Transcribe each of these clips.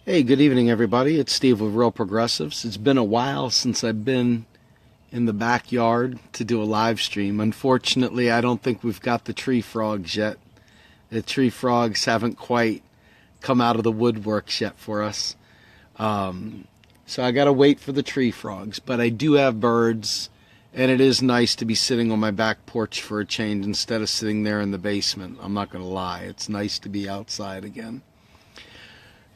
Hey, good evening, everybody. It's Steve with Real Progressives. It's been a while since I've been in the backyard to do a live stream. Unfortunately, I don't think we've got the tree frogs yet. The tree frogs haven't quite come out of the woodworks yet for us. So I got to wait for the tree frogs. But I do have birds, and it is nice to be sitting on my back porch for a change instead of sitting there in the basement. I'm not going to lie. It's nice to be outside again.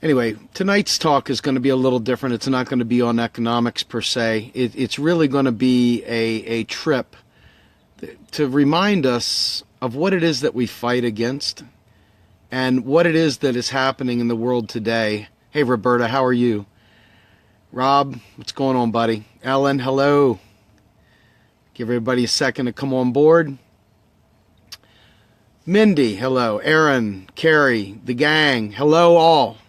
Anyway, tonight's talk is going to be a little different. It's not going to be on economics per se. It's really going to be a trip to remind us of what it is that we fight against and what it is that is happening in the world today. Hey, Roberta, how are you? Rob, what's going on, buddy? Ellen, hello. Give everybody a second to come on board. Mindy, hello. Aaron, Carrie, the gang, hello all.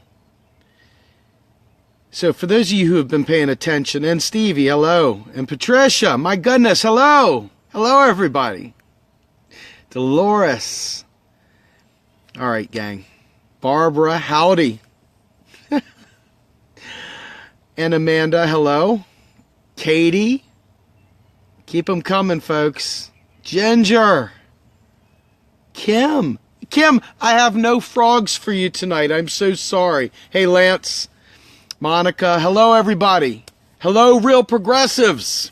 So for those of you who have been paying attention, and Stevie, hello, and Patricia, my goodness, hello. Hello, everybody. Dolores. All right, gang. Barbara, howdy. And Amanda, hello. Katie. Keep them coming, folks. Ginger. Kim. Kim, I have no frogs for you tonight. I'm so sorry. Hey, Lance. Monica, hello everybody. Hello Real Progressives.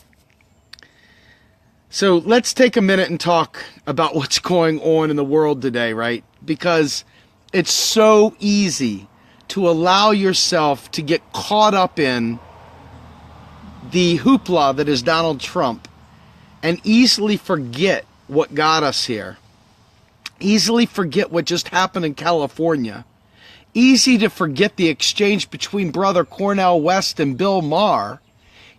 So let's take a minute and talk about what's going on in the world today, right? Because it's so easy to allow yourself to get caught up in the hoopla that is Donald Trump and easily forget what got us here. Easily forget what just happened in California. Easy to forget the exchange between Brother Cornel West and Bill Maher.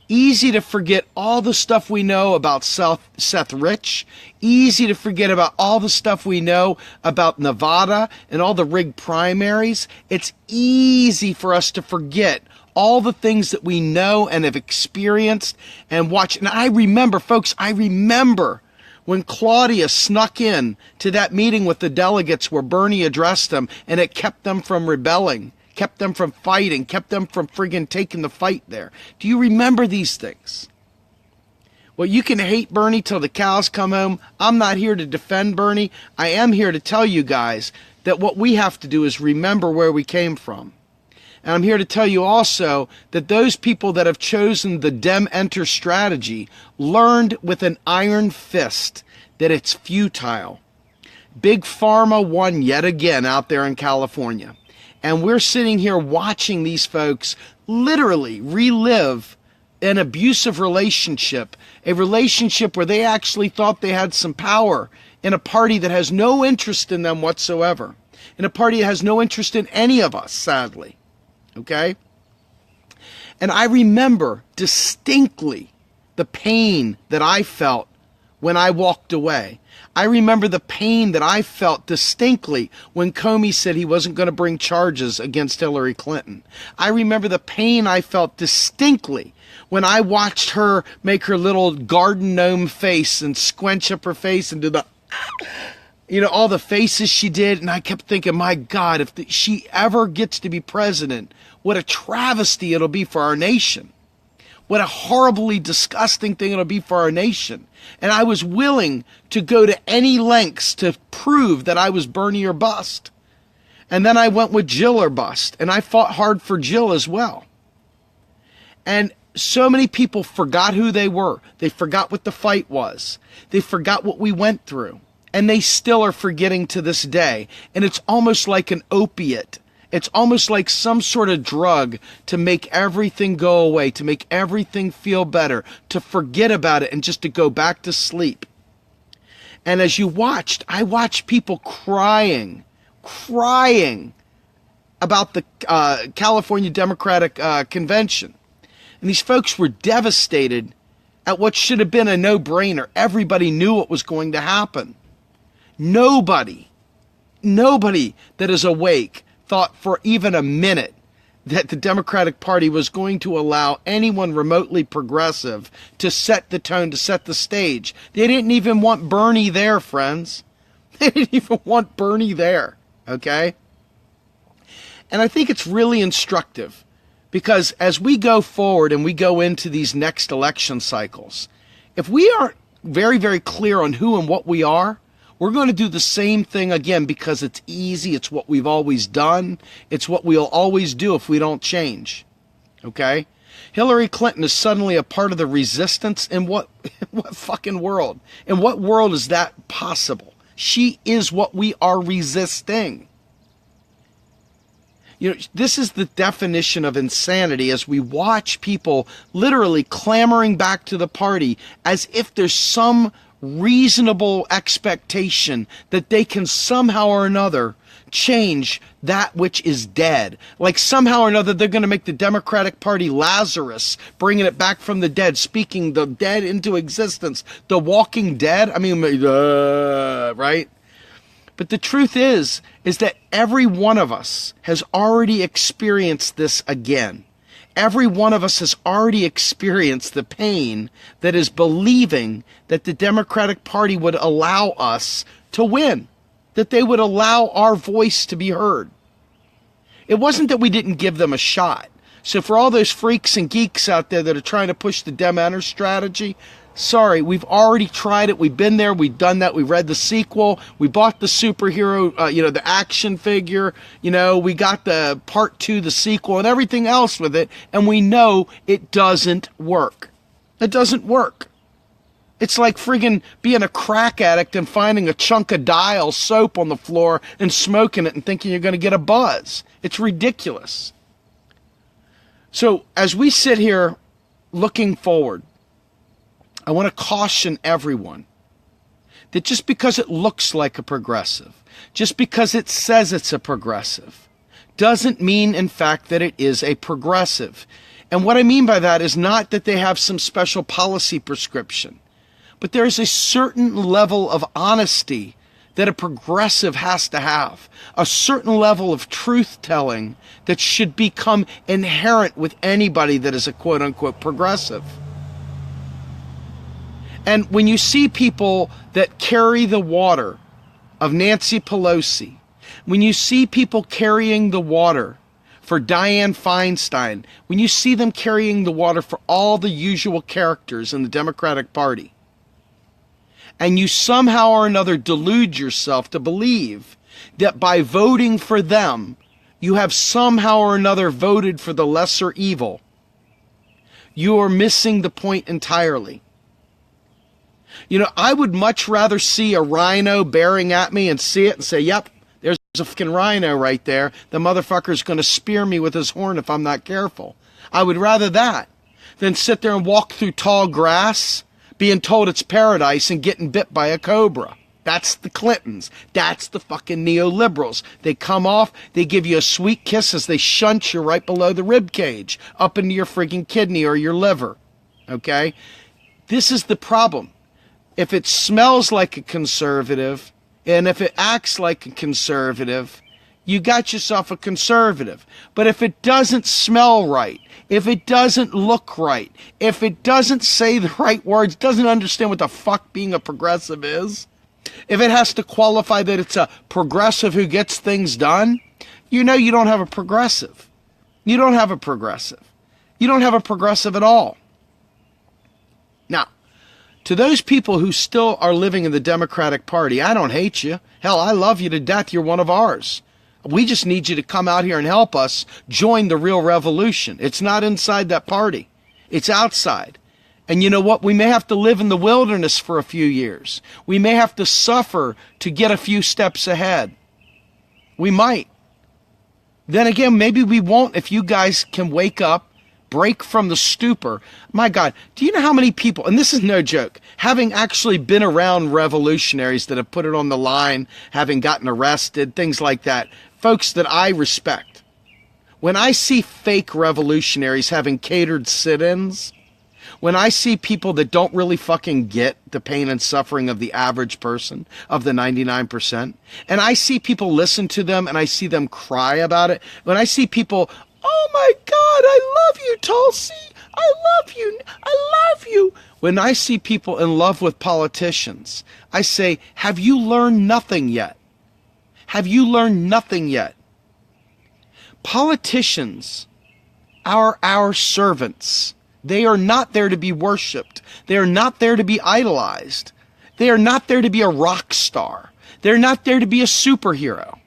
Easy to forget all the stuff we know about Seth Rich. Easy to forget about all the stuff we know about Nevada and all the rigged primaries. It's easy for us to forget all the things that we know and have experienced and watched. And I remember, folks, when Claudia snuck in to that meeting with the delegates where Bernie addressed them, and it kept them from rebelling, kept them from fighting, kept them from friggin' taking the fight there. Do you remember these things? Well, you can hate Bernie till the cows come home. I'm not here to defend Bernie. I am here to tell you guys that what we have to do is remember where we came from. And I'm here to tell you also that those people that have chosen the Dem Enter strategy learned with an iron fist that it's futile. Big Pharma won yet again out there in California. And we're sitting here watching these folks literally relive an abusive relationship, a relationship where they actually thought they had some power in a party that has no interest in them whatsoever, in a party that has no interest in any of us, sadly. Okay? And I remember distinctly the pain that I felt when I walked away. I remember the pain that I felt distinctly when Comey said he wasn't going to bring charges against Hillary Clinton. I remember the pain I felt distinctly when I watched her make her little garden gnome face and squinch up her face and do the... all the faces she did, and I kept thinking, my God, if she ever gets to be president, what a travesty it'll be for our nation. What a horribly disgusting thing it'll be for our nation. And I was willing to go to any lengths to prove that I was Bernie or bust. And then I went with Jill or bust, and I fought hard for Jill as well. And so many people forgot who they were. They forgot what the fight was. They forgot what we went through. And they still are forgetting to this day. And it's almost like an opiate. It's almost like some sort of drug to make everything go away, to make everything feel better, to forget about it and just to go back to sleep. And as you watched, I watched people crying about the California Democratic Convention. And these folks were devastated at what should have been a no-brainer. Everybody knew what was going to happen. Nobody that is awake thought for even a minute that the Democratic Party was going to allow anyone remotely progressive to set the tone, to set the stage. They didn't even want Bernie there, friends. They didn't even want Bernie there, okay? And I think it's really instructive because as we go forward and we go into these next election cycles, if we aren't very, very clear on who and what we are, we're going to do the same thing again because it's easy. It's what we've always done. It's what we'll always do if we don't change. Okay? Hillary Clinton is suddenly a part of the resistance. In what fucking world? In what world is that possible? She is what we are resisting. You know, this is the definition of insanity as we watch people literally clamoring back to the party as if there's some reasonable expectation that they can somehow or another change that which is dead. Like somehow or another they're going to make the Democratic Party Lazarus, bringing it back from the dead, speaking the dead into existence. The Walking Dead? I mean, right? But the truth is that every one of us has already experienced this again. Every one of us has already experienced the pain that is believing that the Democratic Party would allow us to win, that they would allow our voice to be heard. It wasn't that we didn't give them a shot. So for all those freaks and geeks out there that are trying to push the Dem Enter strategy, sorry, we've already tried it. We've been there. We've done that. We read the sequel. We bought the superhero, the action figure. We got the part 2, the sequel, and everything else with it. And we know it doesn't work. It doesn't work. It's like friggin' being a crack addict and finding a chunk of Dial soap on the floor and smoking it and thinking you're going to get a buzz. It's ridiculous. So as we sit here looking forward, I want to caution everyone that just because it looks like a progressive, just because it says it's a progressive, doesn't mean, in fact, that it is a progressive. And what I mean by that is not that they have some special policy prescription, but there's a certain level of honesty that a progressive has to have, a certain level of truth-telling that should become inherent with anybody that is a quote-unquote progressive. And when you see people that carry the water of Nancy Pelosi, when you see people carrying the water for Dianne Feinstein, when you see them carrying the water for all the usual characters in the Democratic Party, and you somehow or another delude yourself to believe that by voting for them, you have somehow or another voted for the lesser evil, you are missing the point entirely. I would much rather see a rhino bearing at me and see it and say, yep, there's a fucking rhino right there. The motherfucker's going to spear me with his horn if I'm not careful. I would rather that than sit there and walk through tall grass being told it's paradise and getting bit by a cobra. That's the Clintons. That's the fucking neoliberals. They come off, they give you a sweet kiss as they shunt you right below the rib cage, up into your freaking kidney or your liver. Okay? This is the problem. If it smells like a conservative, and if it acts like a conservative, you got yourself a conservative. But if it doesn't smell right, if it doesn't look right, if it doesn't say the right words, doesn't understand what the fuck being a progressive is, if it has to qualify that it's a progressive who gets things done, you don't have a progressive. You don't have a progressive. You don't have a progressive at all. Now, to those people who still are living in the Democratic Party, I don't hate you. Hell, I love you to death. You're one of ours. We just need you to come out here and help us join the real revolution. It's not inside that party. It's outside. And you know what? We may have to live in the wilderness for a few years. We may have to suffer to get a few steps ahead. We might. Then again, maybe we won't if you guys can wake up, break from the stupor. My God, do you know how many people, and this is no joke, having actually been around revolutionaries that have put it on the line, having gotten arrested, things like that, folks that I respect. When I see fake revolutionaries having catered sit-ins, when I see people that don't really fucking get the pain and suffering of the average person, of the 99%, and I see people listen to them and I see them cry about it, when I see people, oh my God, I love you, Tulsi. I love you. I love you. When I see people in love with politicians, I say, have you learned nothing yet? Have you learned nothing yet? Politicians are our servants. They are not there to be worshipped. They are not there to be idolized. They are not there to be a rock star. They're not there to be a superhero.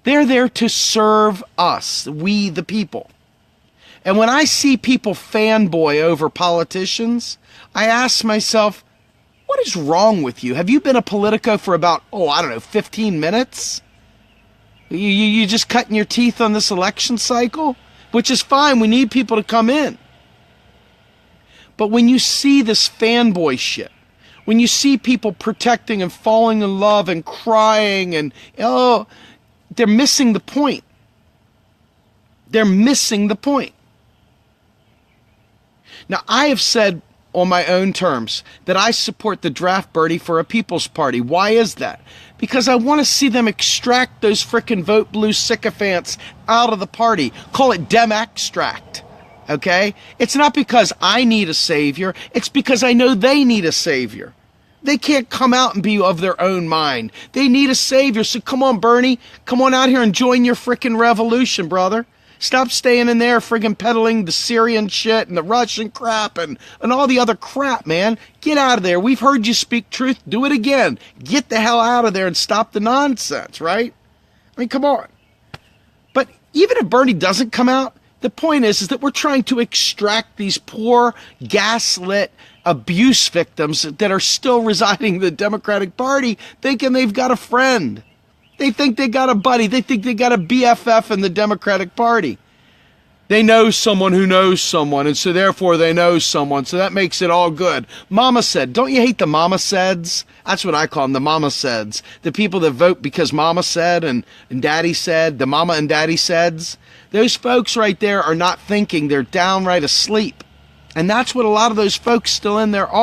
They're there to serve us, we the people. And when I see people fanboy over politicians, I ask myself, what is wrong with you? Have you been a Politico for about, 15 minutes? You just cutting your teeth on this election cycle? Which is fine, we need people to come in. But when you see this fanboy shit, when you see people protecting and falling in love and crying and, they're missing the point. They're missing the point. Now, I have said on my own terms that I support the draft, Bertie, for a People's Party. Why is that? Because I want to see them extract those frickin' vote blue sycophants out of the party. Call it Dem extract. Okay? It's not because I need a savior. It's because I know they need a savior. They can't come out and be of their own mind. They need a savior. So come on, Bernie. Come on out here and join your frickin' revolution, brother. Stop staying in there friggin' peddling the Syrian shit and the Russian crap and all the other crap, man. Get out of there. We've heard you speak truth. Do it again. Get the hell out of there and stop the nonsense, right? I mean, come on. But even if Bernie doesn't come out, the point is that we're trying to extract these poor, gaslit abuse victims that are still residing in the Democratic Party thinking they've got a friend. They think they got a buddy. They think they got a BFF in the Democratic Party. They know someone who knows someone, and so therefore they know someone, so that makes it all good. Mama said. Don't you hate the mama saids? That's what I call them, the mama saids. The people that vote because mama said and daddy said, the mama and daddy saids. Those folks right there are not thinking. They're downright asleep. And that's what a lot of those folks still in there are.